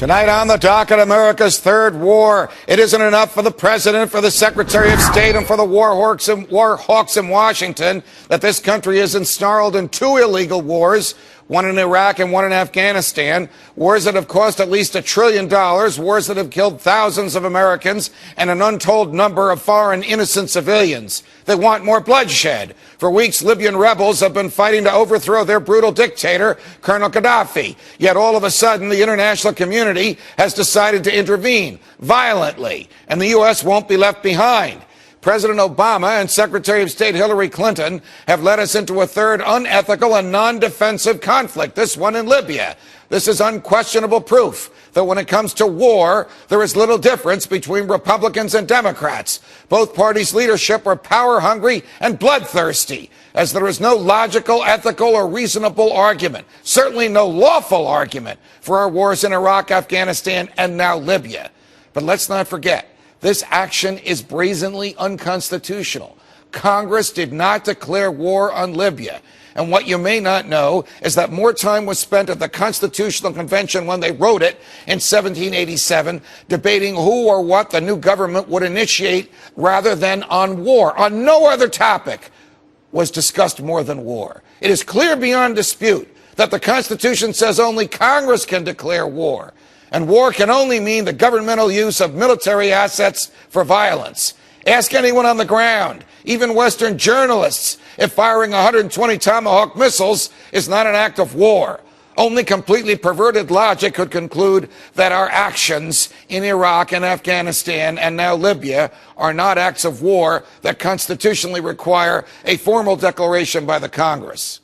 Tonight on the docket, America's third war. It isn't enough for the president, for the secretary of state, and for the war hawks in Washington that this country is ensnarled in two illegal wars, one in Iraq and one in Afghanistan, wars that have cost at least $1 trillion, wars that have killed thousands of Americans and an untold number of foreign innocent civilians. They want more bloodshed. For weeks, Libyan rebels have been fighting to overthrow their brutal dictator, Colonel Gaddafi. Yet all of a sudden, the international community has decided to intervene violently, and the U.S. won't be left behind. President Obama and Secretary of State Hillary Clinton have led us into a third unethical and non-defensive conflict, this one in Libya. This is unquestionable proof that when it comes to war, there is little difference between Republicans and Democrats. Both parties' leadership are power-hungry and bloodthirsty, as there is no logical, ethical, or reasonable argument, certainly no lawful argument, for our wars in Iraq, Afghanistan, and now Libya. But let's not forget, this action is brazenly unconstitutional. Congress did not declare war on Libya. And what you may not know is that more time was spent at the Constitutional Convention when they wrote it in 1787, debating who or what the new government would initiate rather than on war. On no other topic was discussed more than war. It is clear beyond dispute that the Constitution says only Congress can declare war. And war can only mean the governmental use of military assets for violence. Ask anyone on the ground, even Western journalists, if firing 120 Tomahawk missiles is not an act of war. Only completely perverted logic could conclude that our actions in Iraq and Afghanistan and now Libya are not acts of war that constitutionally require a formal declaration by the Congress.